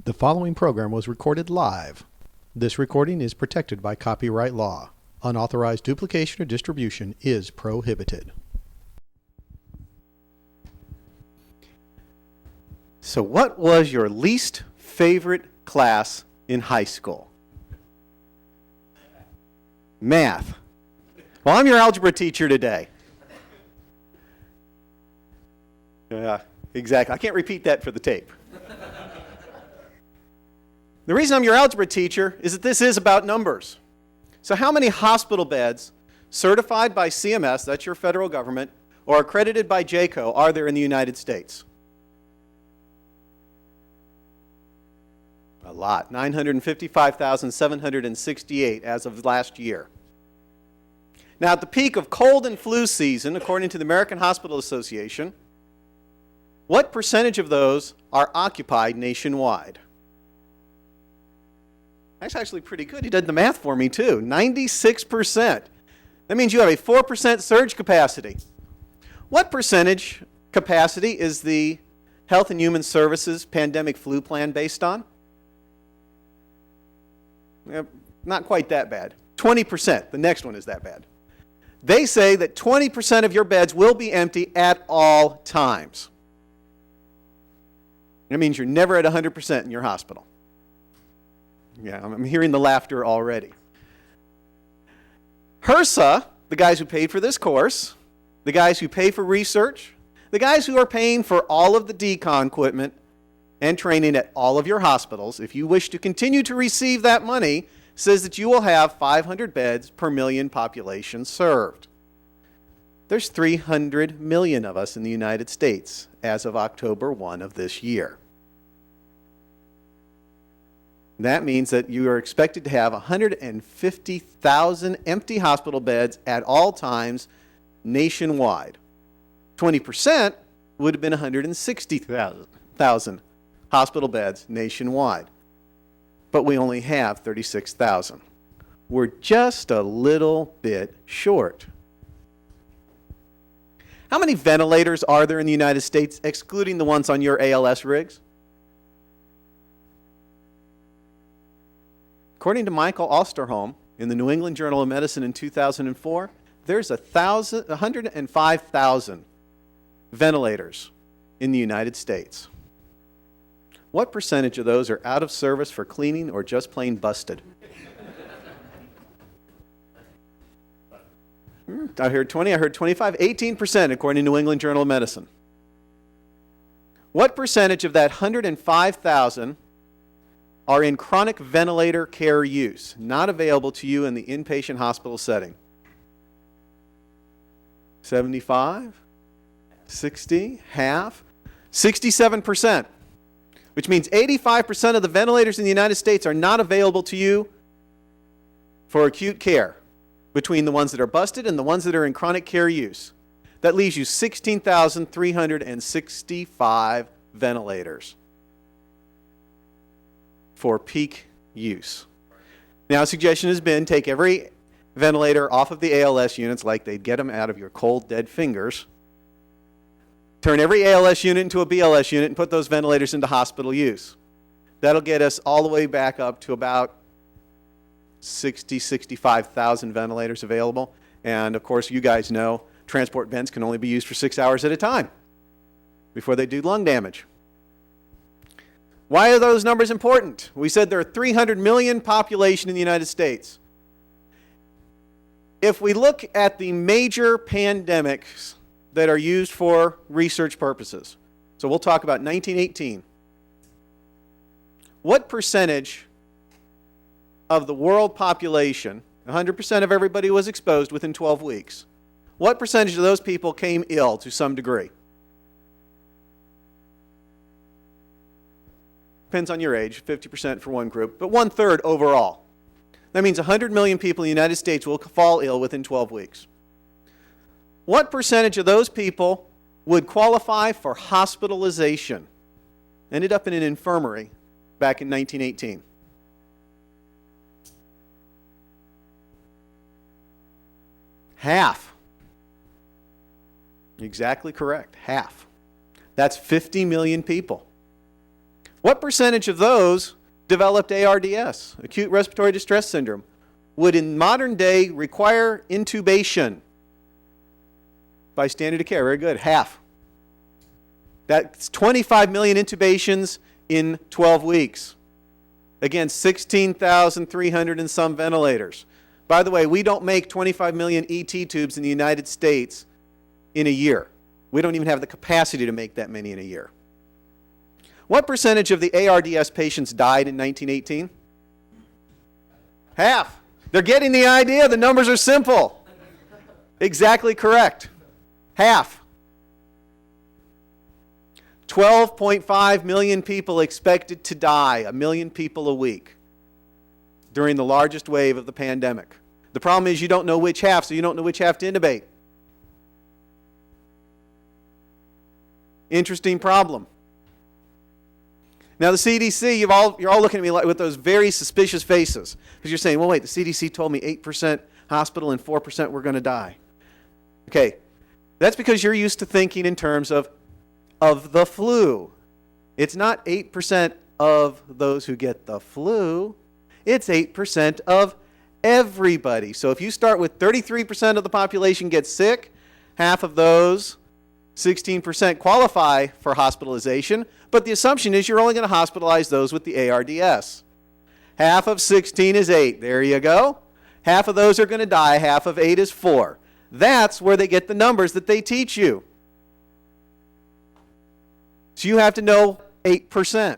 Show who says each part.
Speaker 1: The following program was recorded live. This recording is protected by copyright law. Unauthorized duplication or distribution is prohibited.
Speaker 2: So what was your least favorite class in high school? Math. Well, I'm your algebra teacher today. Yeah, exactly. I can't repeat that for the tape. The reason I'm your algebra teacher is that this is about numbers. So how many hospital beds certified by CMS, that's your federal government, or accredited by JCAHO are there in the United States? A lot. 955,768 as of last year. Now, at the peak of cold and flu season, according to the American Hospital Association, what percentage of those are occupied nationwide? That's actually pretty good. He did the math for me, too. 96%. That means you have a 4% surge capacity. What percentage capacity is the Health and Human Services pandemic flu plan based on? Not quite that bad. 20%. The next one is that bad. They say that 20% of your beds will be empty at all times. That means you're never at 100% in your hospital. Yeah, I'm hearing the laughter already. HRSA, the guys who paid for this course, the guys who pay for research, the guys who are paying for all of the decon equipment and training at all of your hospitals, if you wish to continue to receive that money, says that you will have 500 beds per million population served. There's 300 million of us in the United States as of October 1 of this year. That means that you are expected to have 150,000 empty hospital beds at all times nationwide. 20% would have been 160,000 hospital beds nationwide. But we only have 36,000. We're just a little bit short. How many ventilators are there in the United States, excluding the ones on your ALS rigs? According to Michael Osterholm in the New England Journal of Medicine in 2004, there's 105,000 ventilators in the United States. What percentage of those are out of service for cleaning or just plain busted? I heard 20, I heard 25, 18% according to New England Journal of Medicine. What percentage of that 105,000 are in chronic ventilator care use, not available to you in the inpatient hospital setting? 75? 60? Half? 67%, which means 85% of the ventilators in the United States are not available to you for acute care, between the ones that are busted and the ones that are in chronic care use. That leaves you 16,365 ventilators for peak use. Now, a suggestion has been take every ventilator off of the ALS units like they'd get them out of your cold, dead fingers. Turn every ALS unit into a BLS unit and put those ventilators into hospital use. That'll get us all the way back up to about 65,000 ventilators available. And of course, you guys know transport beds can only be used for 6 hours at a time before they do lung damage. Why are those numbers important? We said there are 300 million population in the United States. If we look at the major pandemics that are used for research purposes, so we'll talk about 1918. What percentage of the world population, 100% of everybody was exposed within 12 weeks, what percentage of those people came ill to some degree? Depends on your age, 50% for one group, but 1/3 overall. That means 100 million people in the United States will fall ill within 12 weeks. What percentage of those people would qualify for hospitalization? Ended up in an infirmary back in 1918. Half. Exactly correct, half. That's 50 million people. What percentage of those developed ARDS, acute respiratory distress syndrome, would in modern day require intubation by standard of care? Very good, half. That's 25 million intubations in 12 weeks. Again, 16,300 and some ventilators. By the way, we don't make 25 million ET tubes in the United States in a year. We don't even have the capacity to make that many in a year. What percentage of the ARDS patients died in 1918? Half. They're getting the idea. The numbers are simple. Exactly correct. Half. 12.5 million people expected to die, 1 million people a week, during the largest wave of the pandemic. The problem is you don't know which half, so you don't know which half to intubate. Interesting problem. Now the CDC, you're all looking at me like with those very suspicious faces, because you're saying, well, wait, the CDC told me 8% hospital and 4% were going to die. Okay, that's because you're used to thinking in terms of the flu. It's not 8% of those who get the flu. It's 8% of everybody. So if you start with 33% of the population gets sick, half of those, 16%, qualify for hospitalization, but the assumption is you're only going to hospitalize those with the ARDS. Half of 16 is 8. There you go. Half of those are going to die. Half of 8 is 4. That's where they get the numbers that they teach you. So you have to know 8%.